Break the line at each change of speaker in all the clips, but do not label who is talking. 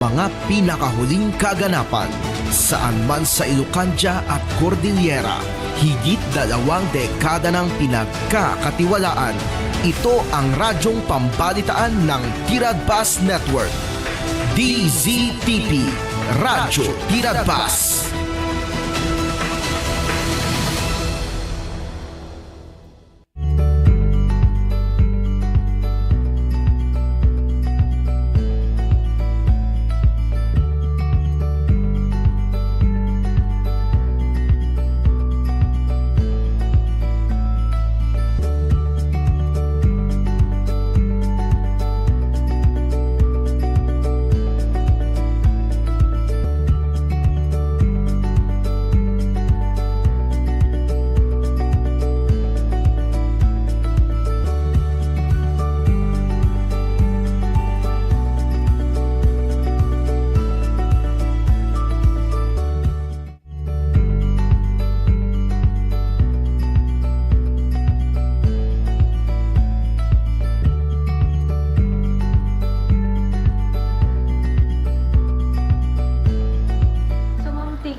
Mga pinakahuling kaganapan saan man sa Ilocania at Cordillera, higit 2 dekada ng pinagkakatiwalaan. Ito ang radyong pambalitaan ng Tiradpas Network. DZTP, Radyo Tiradpas.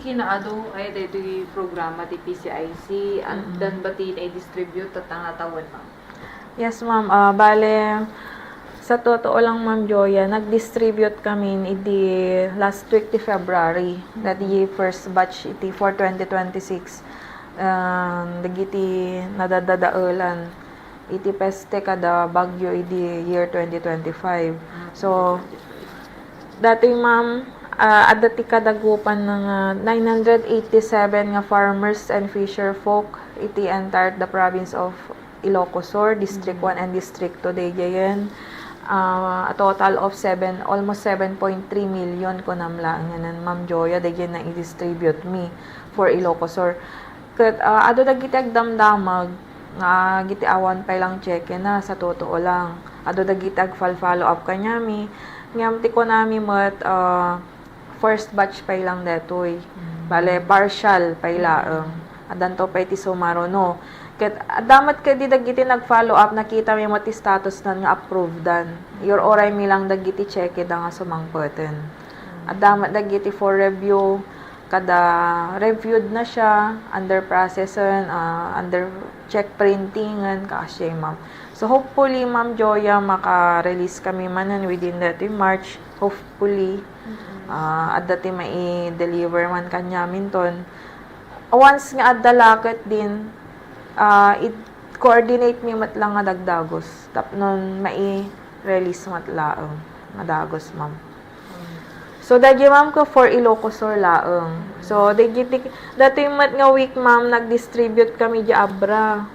Kinaado ay dito yung programa ti PCIC and dan ba ti na-distribute at tangatawan, ma'am?
Yes, ma'am. Bale, sa totoo lang, Ma'am Joya, nag-distribute kami iti last week ti February. That the first batch iti for 2026. Dagiti nadadadaulan. Iti peste kada bagyo iti year 2025. So, dati, ma'am, adati kadagupan ng 987 nga farmers and fisher folk iti entire the province of Ilocos Sur, District 1 and District 2 dayayan. A total of almost 7.3 million ko namla nganan, Ma'am Joya, dayayan na i-distribute me for Ilocos Sur. Kat ado dagiti agdamdamag nga giti awan pa lang check na sa totoo lang. Ado dagiti follow up kanyami. Ngam ti ko nami mat first batch pa lang detoy. Bale, partial pa ilaang. Adan to pa iti sumaro, no. Ket damat ka di dagiti nag-follow up, nakita mi mo ti status nan nga approved dan. Your oray mi lang dagiti check da nga sumangpeten. Damat dagiti for review, kada reviewed na siya, under processan, under check printingan, kasya, ma'am. So, hopefully, Ma'am Joya, maka-release kami manan within that March. Hopefully, at dati mai-deliver man kanya minton. Once nga adalakat din, i-coordinate mi matlang nga dagdagos. Tapnon mai-release matlaang nga dagos, ma'am. So, dagi, ma'am, ko for Ilocos Sur laang. So, dati mat nga week, ma'am, nag-distribute kami di Abra.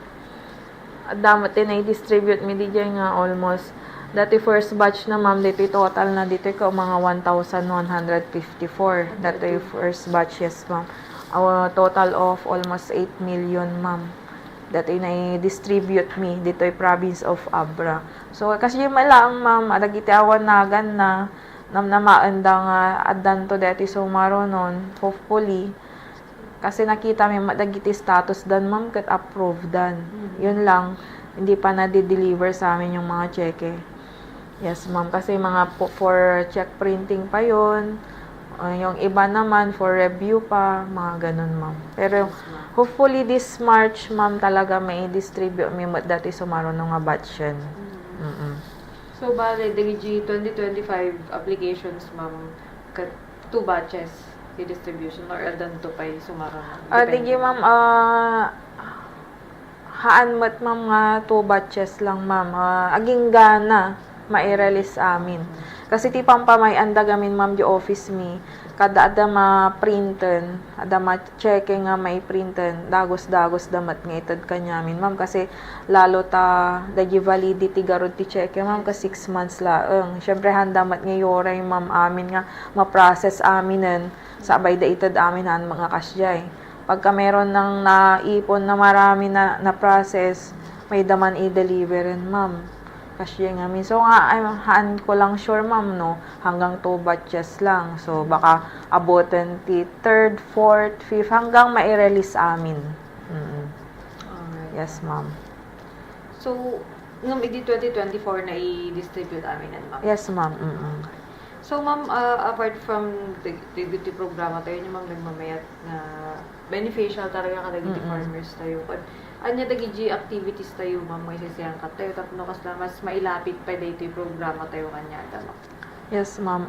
Damat din i-distribute mi di nga almost. Dati first batch na, ma'am, dito total na dito ka mga 1,154. Dati first batch, yes, ma'am. Total of almost 8 million, ma'am. Dati na i-distribute mi dito province of Abra. So, kasi yung malaang, ma'am, adagiti awan nagan na namnamaanda nga adan to dati sumaro nun. Hopefully, kasi nakita mi madagiti status dan, ma'am, kat approved dan. Yun lang, hindi pa na-deliver sa amin yung mga cheque. Yes, ma'am, kasi mga for check printing pa yun. Yung iba naman for review pa, mga ganun, ma'am. Pero hopefully this March, ma'am, talaga may distribute mi dati sumaro nung nga batch yan.
So, bale, DG 2025 applications, ma'am, 2 batches the distribution or adan to pa'y sumaro na?
Digi, ma'am, haan mat, ma'am, nga 2 batches lang, ma'am. Aging gana, ma-release amin. Kasi ti pampamay anda gamin, ma'am, di office mi. Kada ada ma-printen, ada ma-check nga may printen, dagos-dagos damat nga itad kanyamin, ma'am. Kasi lalo ta, dagi validity garod ti check, ma'am, ka 6 months laang. Siyempre, handamat nga yoray, ma'am, amin nga ma-process aminan. Sabay da itad aminan mga kasyay. Pagka meron nang naipon na marami na process, may daman i-deliverin, ma'am. Kasi nga, so nga, haan ko lang sure, ma'am, no, hanggang 2 batches lang. So, baka abutin ti 3rd, 4th, 5th, hanggang ma-release amin. Yes, ma'am.
So, ngam idi 2024 na i-distribute amin yan, ma'am?
Yes, ma'am.
So, ma'am, apart from dagiti programa tayo, niyo ma'am nagmamayat na beneficial talaga ka dagiti farmers tayo. But, anya dagiti activities tayo, ma'am, may sisiyang ka tayo, tapno kas na mas mailapit pa dito yung programa tayo kanya, ma'am.
Yes, ma'am.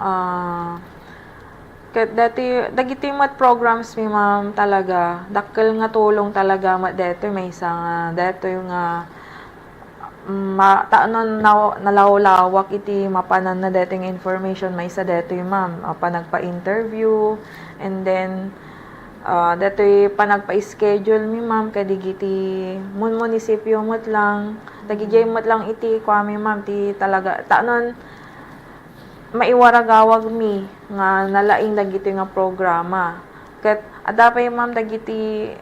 Ket dagiti mat programs mi ma'am talaga dakkel nga tulong talaga mat dito may isang dito yung taanon nalawlawak iti mapanan na dating information may isa dito yung ma'am pa nagpa-interview and then dito pa nagpa-schedule mi ma'am kadigiti munisipyo mat lang dagijay mat lang iti kwami ma'am ti talaga taanon maiwaragawag mi nga nalaing dagiti nga programa. Ket adapay ma'am dagiti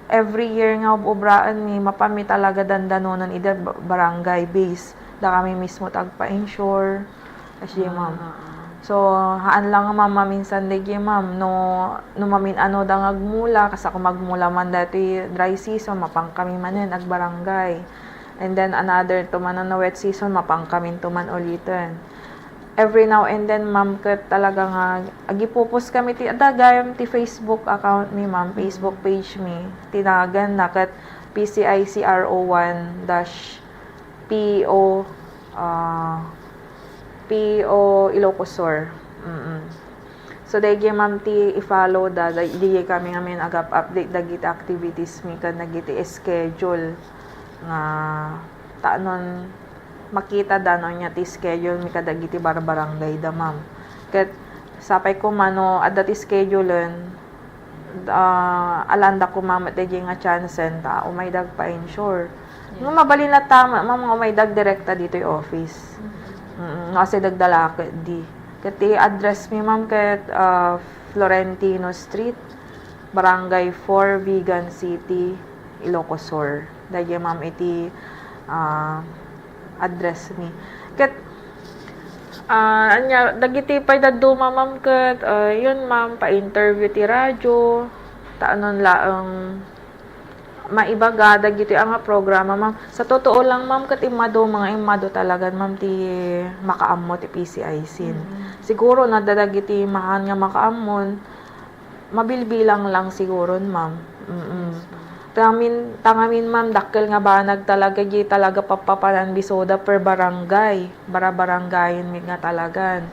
every year nga obraan mi mapami talaga dandanonan ida barangay base. Da kami mismo tagpa-insure. Kasi ma'am. So haan lang nga ma'am minsan dagi ma'am no mamin ano da agmula kasi kung magmula man dati dry season mapang kami manen ag barangay. And then another tumanan na wet season mapang kami tuman ulitin. Every now and then ma'am ket talaga nga agipupos kami ti adagayam ti Facebook account mi ma'am, Facebook page mi tinagan na ket PCICRO1 PO PO Ilocosur. So dagi ma'am ti i-follow digi kami ngamin agap update dagiti activities mi ken dagiti schedule nga taanon makita danon niya ti schedule mi kadagiti barangay da ma'am. Ket sapay ko mano adda ti schedulen alanda ko ma'am dagi nga chansen ta umaydag pa insure. Nga mabalin na tama ma'am umaydag direkta dito yung office. Kasi dagdala di. Ket ti address mi ma'am ket Florentino Street, Barangay 4, Vigan City, Ilocosur. Dagi ma'am iti address mi. Ket anya dagiti pay daddo ma'am ket yun ma'am pa-interview ti radyo taanon laeng maibaga dagiti ang programa ma'am. Sa totoo lang ma'am ket mga imado talaga ma'am ti makaammo ti PCIC. Siguro nadadagiti mahan nga makaammon mabilbilang lang siguro ma'am. Tangamin ma'am dakkel nga banag talaga gi talaga papapanan bisoda per barangay barangayin mi nga talagan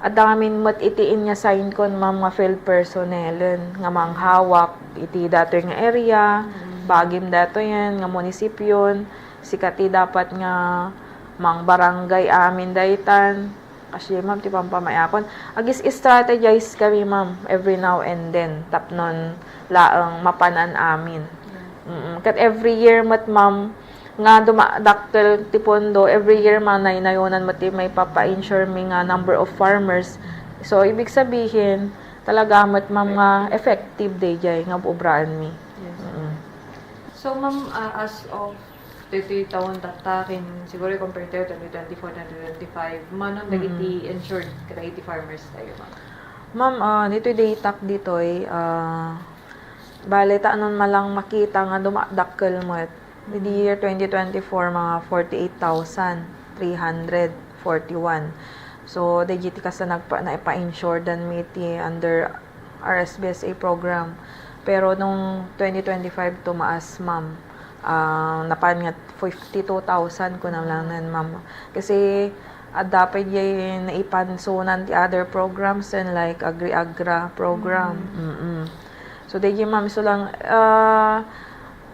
adamin mat itiin nga sign kon ma'am nga field personnelen nga manghawak iti datoy nga area bagim dato yan nga munisipyon sikati dapat nga mang barangay amin daytan kasi ma'am ti pampamayakon agis strategize kami ma'am every now and then tapnon laang mapanan amin. Kat every year mat ma'am nga dumadakkel ti pondo every year man nayonan mat may papa-insure mi nga number of farmers. So ibig sabihin talaga mat ma'am nga effective day jay nga obraan mi.
Yes. So ma'am as of dito taon taktakin siguro compare to 2024 2025 manon dagiti insured dagiti farmers tayo ma'am.
Ma'am dito daytak ditoy bale taanon malang makita nga dumadakkel mat the year 2024 mga 48,341. So dagiti kas na naipa-insure dan miti under RSBSA program. Pero nung 2025 tumaas ma'am napan nga 52,000 ko na lang nan ma'am. Kasi dapat yung naipansunan ti other programs and like Agri-Agra program. So digi ma'am so lang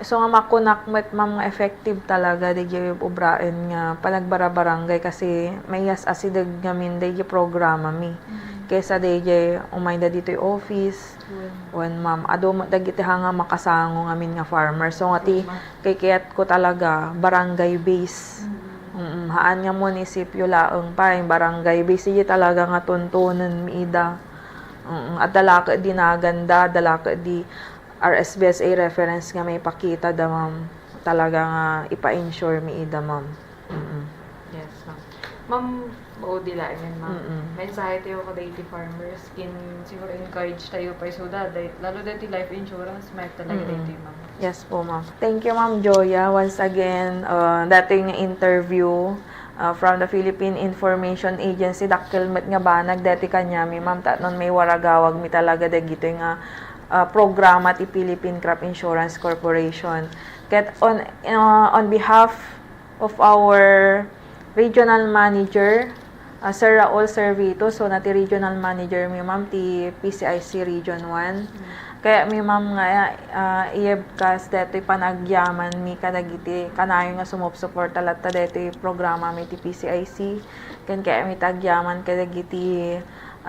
so nga makunak met ma'am nga effective talaga digi obraen nga panagbara-barangay kasi mayas asidag ngamin digi programa mi. Kaysa digi umayda dito yung office. When ma'am ado dagiti hanga makasango ngamin nga farmer. So nga ti kayat ko talaga barangay base. Haan nga munisipyo laeng pa yung barangay base di talaga nga tuntunan mi ida. At dalaka di naganda, dalaka di RSBSA reference nga may pakita da ma'am. Talaga nga ipa-insure mi ida ma'am.
Yes ma'am. Ma'am, maudila yan ma'am. Mensahe tayo ko dati farmers, siguro encourage tayo pa so lalo dati life insurance, may talaga dati ma'am.
Yes po ma'am. Thank you ma'am Joya once again. Dating interview from the Philippine Information Agency dakkel met nga banag dati kanya mi ma'am non may waragawag mi talaga dagito nga programa ti Philippine Crop Insurance Corporation. Ket on behalf of our regional manager Sir Raul Servito, so nati regional manager mi ma'am ti PCIC Region 1. Kaya mi ma'am nga iebkas detoy panagyaman mi kadagiti kanayo nga sumupsupport talatta detoy programa mi ti PCIC. Ken kaya mi tagyaman kadagiti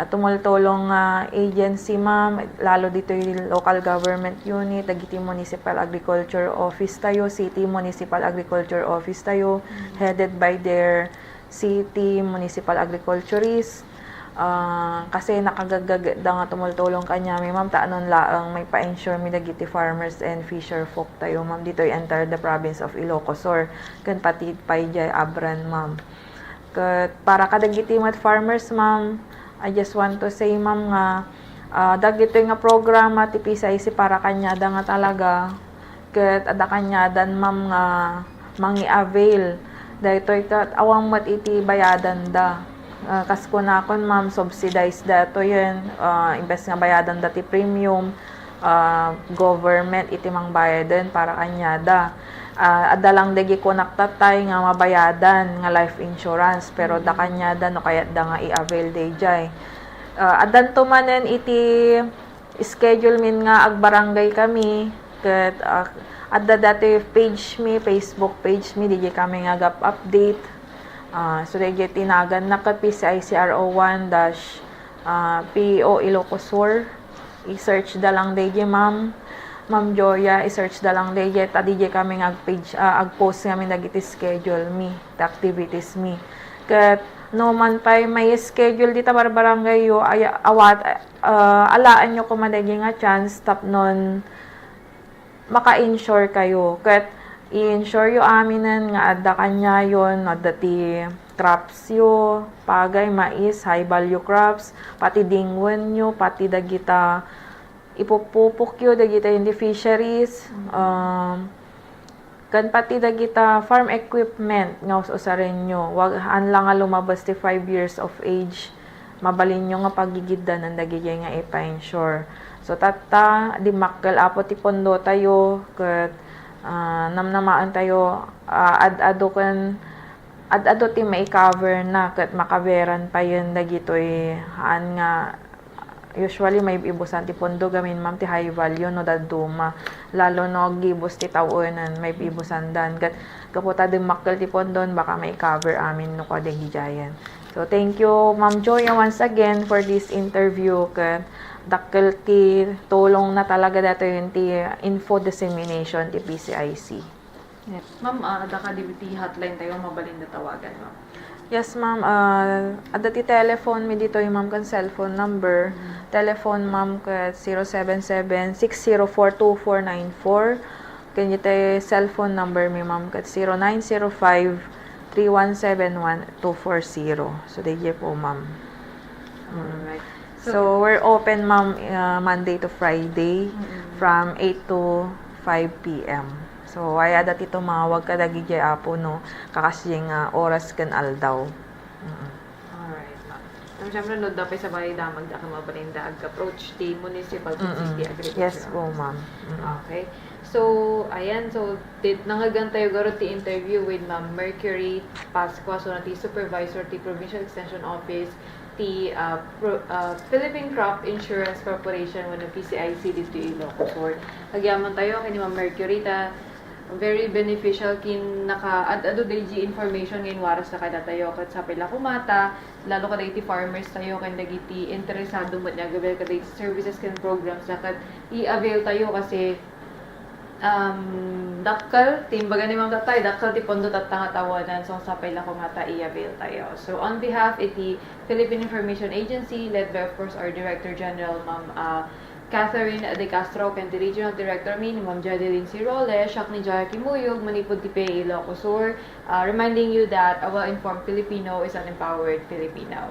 tumultulong agency ma'am, lalo dito yung local government unit, dagiti municipal agriculture office tayo, city municipal agriculture office tayo, headed by their city municipal agriculturist. Kasi nakagagagda nga tumultulong kanya mi ma'am taanon laang may pa-ensure mi dagiti farmers and fisher folk tayo ma'am dito enter the province of Ilocos Sur ken pati payjay abran ma'am. Ket para kadagiti mat farmers ma'am, I just want to say ma'am nga dagito nga programa ti PCIC para kanyada nga talaga ket ada kanyadan ma'am nga mangi-avail daytoy kat awang mat iti bayadan da. Kas kunakon ma'am subsidized dato yun imbes nga bayadan dati premium government iti mang bayadan para kanyada adalang dagi konaktatay nga mabayadan nga life insurance pero da kanyada no kayat da nga i-avail dayjay adan tumanen iti schedule min nga agbarangay kami ket adda dati page mi Facebook page mi di kami nga gap update. So they get tinagan na kat PCICRO1 PO Ilocos Sur. I-search da lang DJ ma'am Joya, i-search da lang DJ ta DJ kami ag-page ag-post kami dagiti schedule mi, the activities mi. Kat no man pay may schedule dita barangay yo alaan nyo kung madagi nga chance tap non maka-insure kayo. Kat i-insure yo aminan nga adda kanya yon adda ti crops yo pagay mais high value crops pati dingwen yo pati dagita ipupupok yo dagita in the fisheries kan pati dagita farm equipment nga usaren nyo wag lang nga lumabas ti 5 years of age mabalin nyo nga pagigiddan ng dagiti nga ipa-insure. So tata di makkel apo ti pondo tayo ket namnamaan tayo ad-ado ti mai-cover na ket makaveran pa yun dagitoy haan nga usually may ibusan ti pondo gamin ma'am ti high value no daduma lalo no gibus ti tawunan may ibusan dan ket kaputa di makkel ti pondon baka may cover amin no kadagi jayan. So thank you Ma'am Joya once again for this interview ket dakkel ti tulong na talaga dato yun ti info dissemination ti PCIC.
Yes. Ma'am, ada ka DBT hotline tayo mabalin na tawagan, ma'am.
Yes, ma'am. Ada ti telephone mi dito yung ma'am kan cellphone number. Telephone ma'am kat 077-604-2494. Kanya tayo cellphone number mi ma'am kat 0905-3171-240. So, day po ma'am.
Alright.
So, we're open ma'am Monday to Friday from 8 to 5 p.m. So, ay dati tumawag ka dagi jay apo no kakasyeng oras kan aldaw.
Alright, ma'am. Siyempre, no, dapat sa bahay damag da ka mabalinda ag-approach the municipal city agriculture.
Yes po, ma'am.
Okay. So, ayan. So, nangagan tayo garo ti interview with Ma'am Mercury Pascua, so ti supervisor ti Provincial Extension Office ti Philippine Crop Insurance Corporation when PCIC dito Ilocos Sur. Nagyaman tayo kay ni Ma'am Mercury ta very beneficial kin naka-ad-ado dayji information ngayon waras na kada tayo kat sa pila kumata lalo kada iti farmers tayo kan dagiti interesado mo niya gabil kada iti services kin programs na kat i-avail tayo kasi dakkal timbaga ni Ma'am Tatay dakkal ti pondo tatanga tawanan so sa pila kumata i-avail tayo. So on behalf iti Philippine Information Agency led by of course our Director General Ma'am Catherine De Castro, and the Regional Director ni Ma'am Jadeline Sirole, siya ni Jaya Kimuyog, Manipod Tipe, Ilocos Sur, reminding you that a well-informed Filipino is an empowered Filipino.